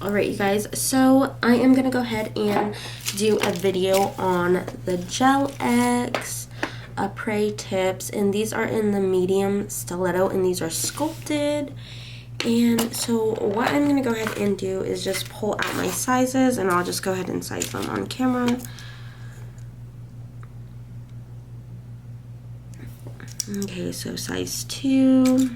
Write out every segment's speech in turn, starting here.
Alright you guys, so I am going to go ahead and do a video on the Gel X Apres tips, and these are in the medium stiletto and these are sculpted. And so what I'm going to go ahead and do is just pull out my sizes, and I'll just go ahead and size them on camera. Okay, so size 2.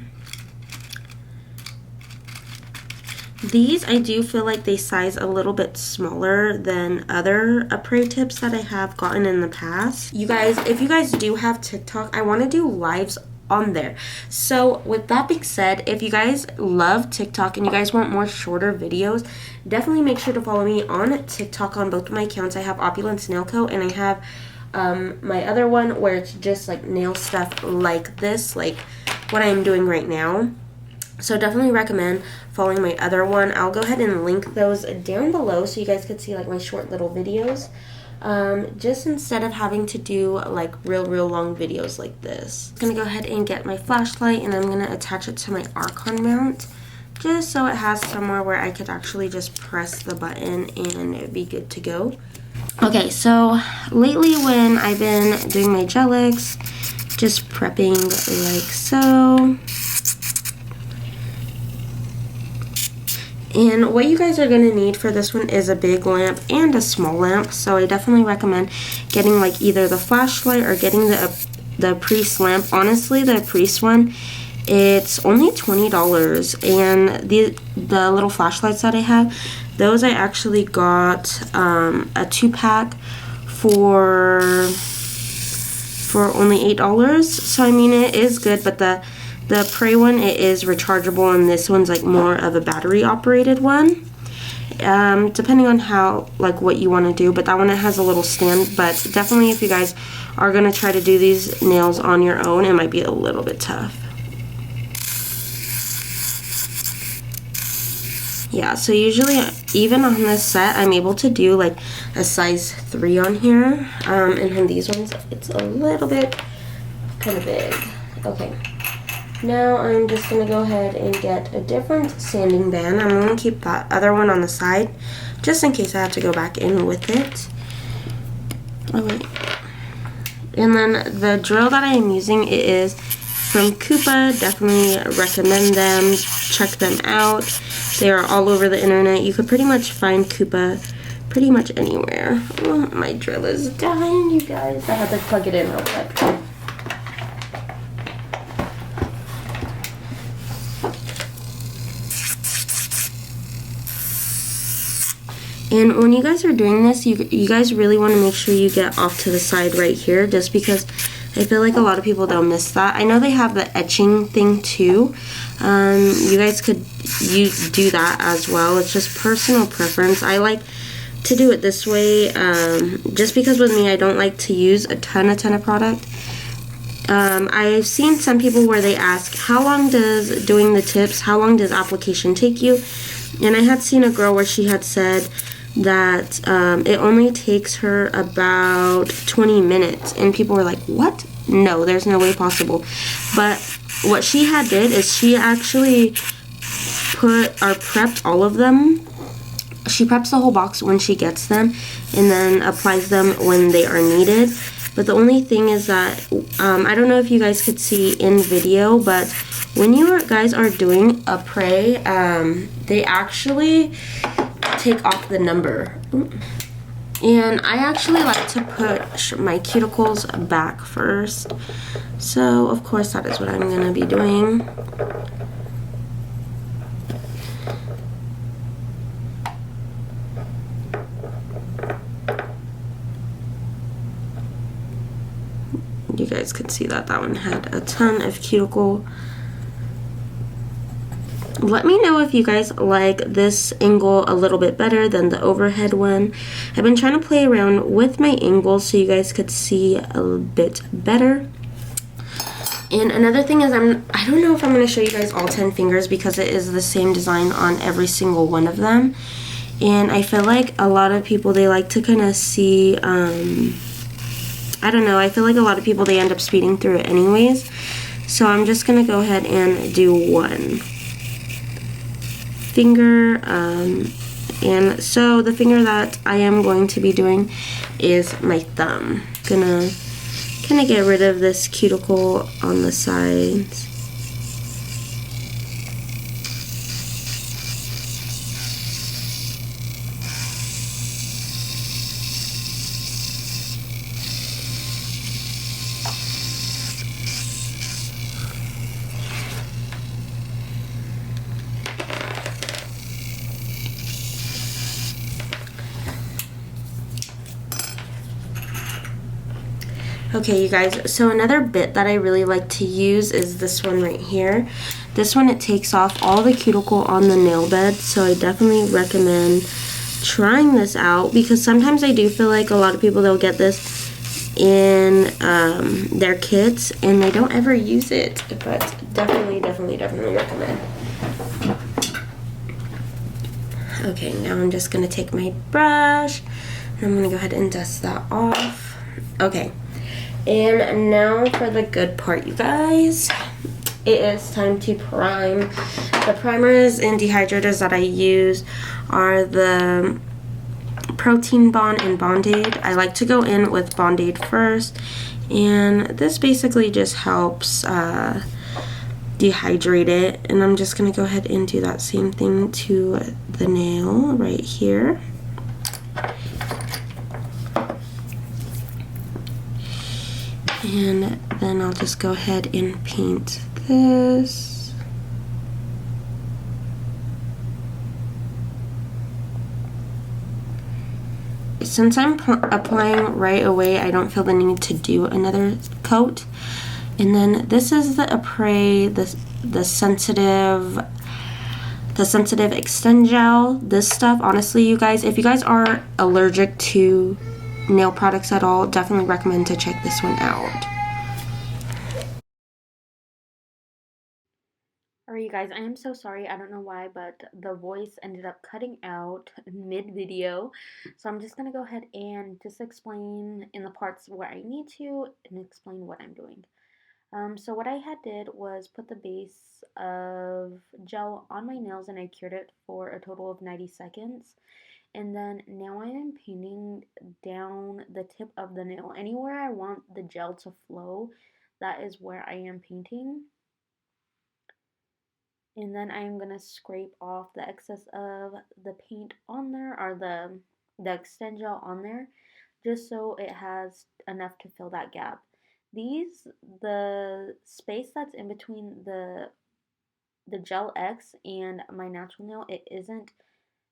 These, I do feel like they size a little bit smaller than other Apres tips that I have gotten in the past. You guys, if you guys do have TikTok, I want to do lives on there. So with that being said, if you guys love TikTok and you guys want more shorter videos, definitely make sure to follow me on TikTok on both of my accounts. I have Opulence Nail Co. and I have my other one where it's just like nail stuff like this, like what I'm doing right now. So definitely recommend following my other one. I'll go ahead and link those down below so you guys could see like my short little videos. Just instead of having to do like real long videos like this. I'm gonna go ahead and get my flashlight and I'm gonna attach it to my Archon mount, just so it has somewhere where I could actually just press the button and it'd be good to go. Okay, so lately when I've been doing my Gel X, just prepping like so. And what you guys are going to need for this one is a big lamp and a small lamp. So I definitely recommend getting like either the flashlight or getting the Apres lamp. Honestly, the Apres one, it's only $20. And the little flashlights that I have, those I actually got a 2-pack for only $8. So I mean, it is good, but the Apres one, it is rechargeable, and this one's like more of a battery operated one, depending on how, like what you want to do. But that one, it has a little stand. But definitely if you guys are going to try to do these nails on your own, it might be a little bit tough. Yeah, so usually even on this set, I'm able to do like a size 3 on here, and on these ones it's a little bit kind of big. Okay. Now I'm just going to go ahead and get a different sanding band. I'm going to keep that other one on the side, just in case I have to go back in with it. Oh wait. And then the drill that I am using, it is from Koopa. Definitely recommend them. Check them out. They are all over the internet. You could pretty much find Koopa pretty much anywhere. Oh, my drill is dying, you guys. I had to plug it in real quick. And when you guys are doing this, you guys really want to make sure you get off to the side right here, just because I feel like a lot of people don't miss that. I know they have the etching thing too. You guys could do that as well. It's just personal preference. I like to do it this way, just because with me, I don't like to use a ton of product. I've seen some people where they ask, how long does doing the tips, how long does application take you? And I had seen a girl where she had said that it only takes her about 20 minutes, and people were like, what? No, there's no way possible. But what she had did is she actually prepped all of them. She preps the whole box when she gets them and then applies them when they are needed. But the only thing is that I don't know if you guys could see in video, but when you guys are doing Apres, they actually take off the number. And I actually like to put my cuticles back first. So, of course, that is what I'm going to be doing. You guys could see that one had a ton of cuticle. Let me know if you guys like this angle a little bit better than the overhead one. I've been trying to play around with my angles so you guys could see a little bit better. And another thing is, I don't know if I'm going to show you guys all 10 fingers because it is the same design on every single one of them. And I feel like a lot of people, they like to kind of see, I don't know, I feel like a lot of people, they end up speeding through it anyways. So I'm just going to go ahead and do one finger, And so the finger that I am going to be doing is my thumb. Gonna kind of get rid of this cuticle on the sides. Okay, you guys, so another bit that I really like to use is this one right here. This one, it takes off all the cuticle on the nail bed, so I definitely recommend trying this out, because sometimes I do feel like a lot of people, they'll get this in their kits and they don't ever use it, but definitely recommend. Okay, now I'm just going to take my brush and I'm going to go ahead and dust that off. Okay. And now for the good part, you guys. It is time to prime. The primers and dehydrators that I use are the Protein Bond and Bond-Aid. I like to go in with Bond-Aid first, and this basically just helps dehydrate it. And I'm just going to go ahead and do that same thing to the nail right here. And then I'll just go ahead and paint this. Since I'm applying right away, I don't feel the need to do another coat. And then this is the Apres, the sensitive extend gel. This stuff, honestly, you guys, if you guys are allergic to nail products at all, definitely recommend to check this one out. Alright, you guys, I am so sorry. I don't know why, but the voice ended up cutting out mid-video. So I'm just going to go ahead and just explain in the parts where I need to and explain what I'm doing. So what I had did was put the base of gel on my nails and I cured it for a total of 90 seconds. And then now I am painting down the tip of the nail. Anywhere I want the gel to flow, that is where I am painting. And then I am going to scrape off the excess of the paint on there, or the extend gel on there, just so it has enough to fill that gap. The space that's in between the Gel X and my natural nail, it isn't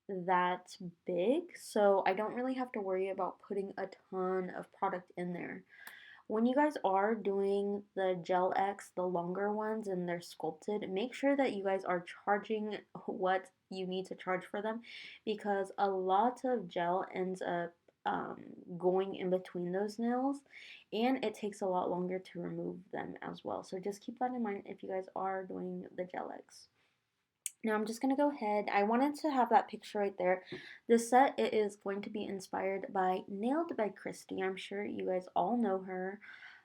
that big, so I don't really have to worry about putting a ton of product in there. When you guys are doing the Gel X, the longer ones, and they're sculpted, make sure that you guys are charging what you need to charge for them, because a lot of gel ends up going in between those nails, and it takes a lot longer to remove them as well. So just keep that in mind if you guys are doing the Gel X. Now I'm just going to go ahead. I wanted to have that picture right there. This set, it is going to be inspired by Nailed by Christy. I'm sure you guys all know her.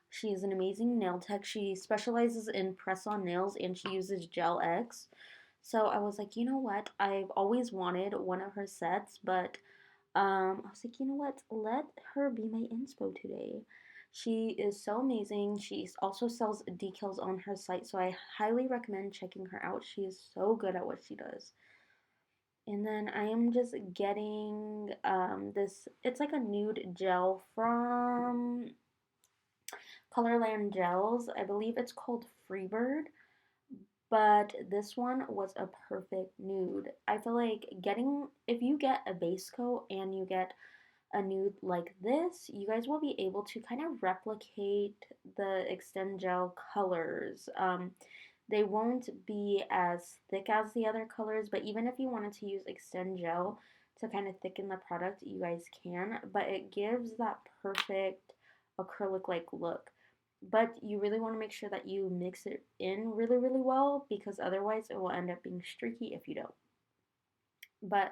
She is an amazing nail tech. She specializes in press-on nails and she uses Gel X. So I was like, you know what? I've always wanted one of her sets, but I was like, you know what? Let her be my inspo today. She is so amazing. She also sells decals on her site, so I highly recommend checking her out. She is so good at what she does. And then I am just getting this, it's like a nude gel from Colorland Gels. I believe it's called Freebird, but this one was a perfect nude. I feel like if you get a base coat and you get a nude like this, you guys will be able to kind of replicate the Extend Gel colors. They won't be as thick as the other colors, but even if you wanted to use Extend Gel to kind of thicken the product, you guys can, but it gives that perfect acrylic-like look. But you really want to make sure that you mix it in really, really well, because otherwise it will end up being streaky if you don't. But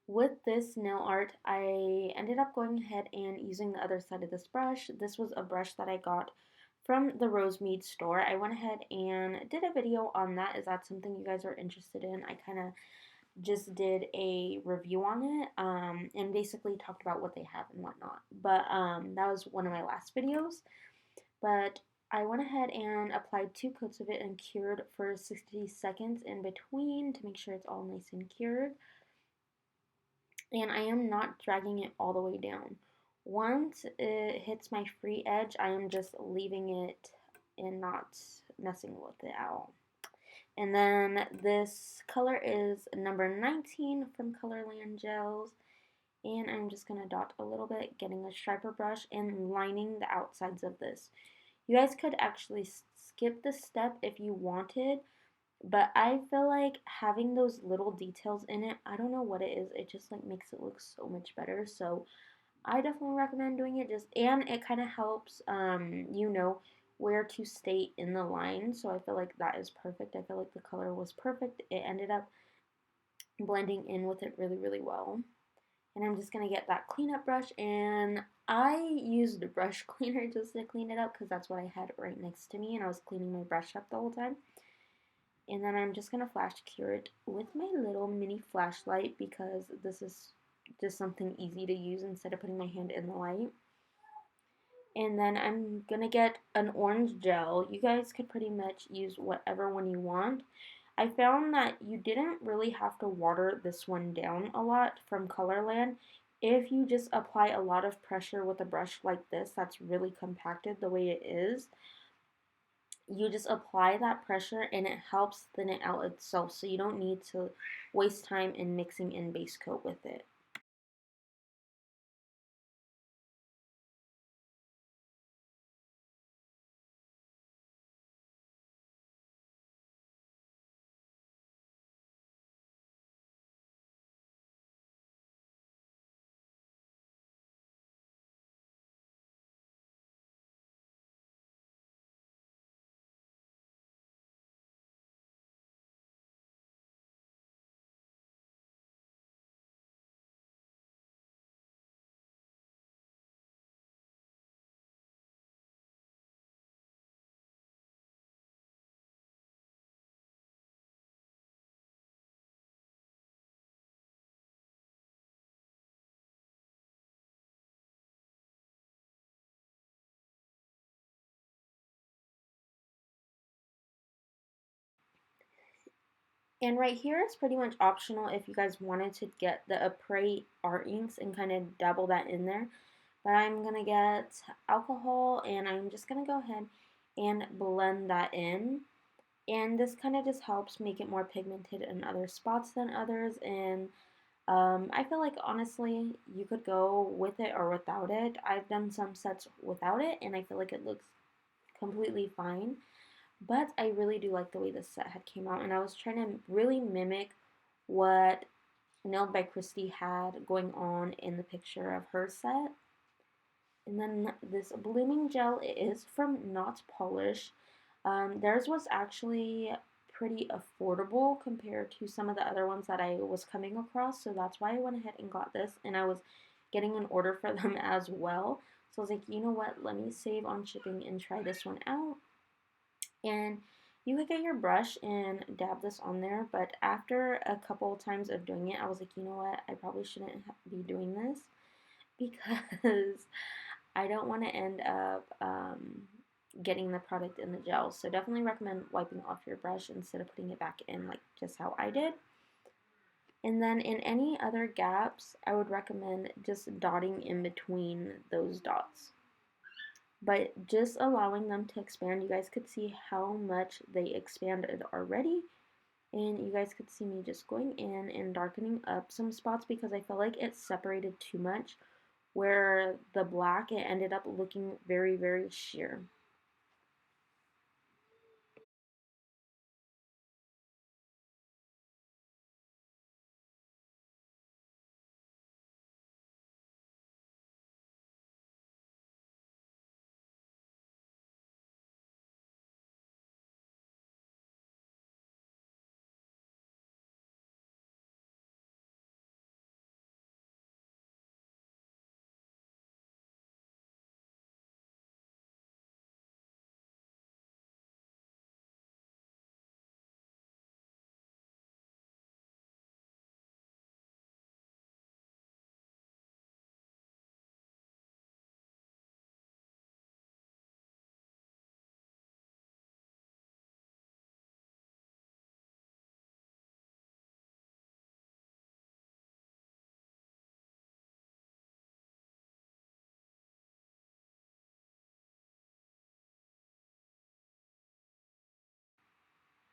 with this nail art, I ended up going ahead and using the other side of this brush. This was a brush that I got from the Rosemead store. I went ahead and did a video on that. Is that something you guys are interested in? I kind of just did a review on it and basically talked about what they have and whatnot. But that was one of my last videos. But I went ahead and applied 2 coats of it and cured for 60 seconds in between to make sure it's all nice and cured. And I am not dragging it all the way down. Once it hits my free edge, I am just leaving it and not messing with it at all. And then this color is number 19 from Colorland Gels. And I'm just going to dot a little bit, getting a striper brush and lining the outsides of this. You guys could actually skip this step if you wanted, but I feel like having those little details in it, I don't know what it is, it just like makes it look so much better. So I definitely recommend doing it, and it kind of helps you know where to stay in the line. So I feel like that is perfect. I feel like the color was perfect. It ended up blending in with it really, really well. And I'm just going to get that cleanup brush, and I used a brush cleaner just to clean it up because that's what I had right next to me, and I was cleaning my brush up the whole time. And then I'm just going to flash cure it with my little mini flashlight because this is just something easy to use instead of putting my hand in the light. And then I'm going to get an orange gel. You guys could pretty much use whatever one you want. I found that you didn't really have to water this one down a lot from Colorland. If you just apply a lot of pressure with a brush like this, that's really compacted the way it is, you just apply that pressure and it helps thin it out itself, so you don't need to waste time in mixing in base coat with it. And right here is pretty much optional if you guys wanted to get the Apres art inks and kind of dabble that in there. But I'm going to get alcohol and I'm just going to go ahead and blend that in. And this kind of just helps make it more pigmented in other spots than others. And I feel like honestly you could go with it or without it. I've done some sets without it and I feel like it looks completely fine. But I really do like the way this set had came out, and I was trying to really mimic what Nailed by Christy had going on in the picture of her set. And then this blooming gel, it is from Not Polish. Theirs was actually pretty affordable compared to some of the other ones that I was coming across, so that's why I went ahead and got this, and I was getting an order for them as well. So I was like, you know what, let me save on shipping and try this one out. And you could get your brush and dab this on there, but after a couple times of doing it, I was like, you know what, I probably shouldn't be doing this because I don't want to end up getting the product in the gel. So definitely recommend wiping off your brush instead of putting it back in, like just how I did. And then in any other gaps, I would recommend just dotting in between those dots. But just allowing them to expand, you guys could see how much they expanded already. And you guys could see me just going in and darkening up some spots because I felt like it separated too much, where the black, it ended up looking very, very sheer.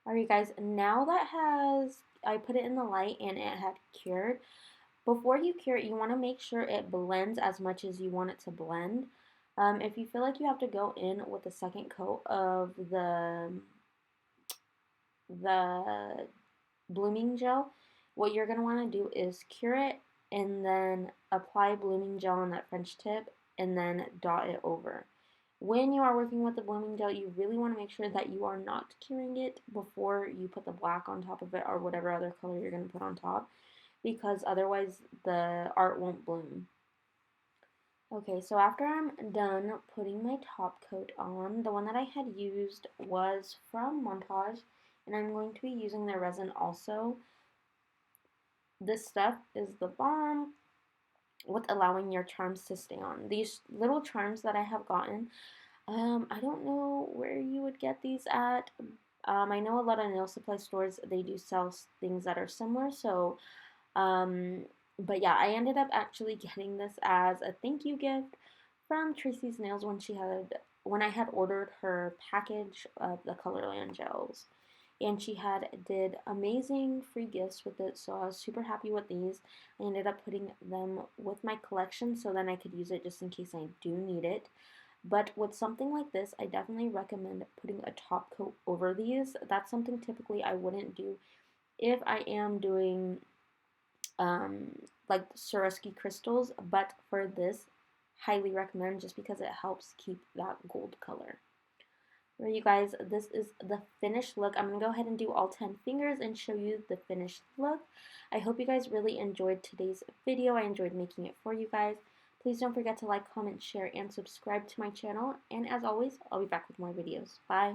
Alright guys, now that I put it in the light and it had cured, before you cure it, you want to make sure it blends as much as you want it to blend. If you feel like you have to go in with a second coat of the blooming gel, what you're going to want to do is cure it and then apply blooming gel on that French tip and then dot it over. When you are working with the blooming gel, you really want to make sure that you are not curing it before you put the black on top of it or whatever other color you're going to put on top, because otherwise the art won't bloom. Okay, so after I'm done putting my top coat on, the one that I had used was from Montage, and I'm going to be using their resin also. This stuff is the bomb with allowing your charms to stay on. These little charms that I have gotten, I don't know where you would get these at. I know a lot of nail supply stores, they do sell things that are similar, so but yeah, I ended up actually getting this as a thank you gift from Tracy's Nails when I had ordered her package of the Colorland gels. And she did amazing free gifts with it, so I was super happy with these. I ended up putting them with my collection so then I could use it just in case I do need it. But with something like this, I definitely recommend putting a top coat over these. That's something typically I wouldn't do if I am doing like Swarovski crystals, but for this, highly recommend just because it helps keep that gold color. Alright, you guys, this is the finished look. I'm going to go ahead and do all 10 fingers and show you the finished look. I hope you guys really enjoyed today's video. I enjoyed making it for you guys. Please don't forget to like, comment, share, and subscribe to my channel. And as always, I'll be back with more videos. Bye!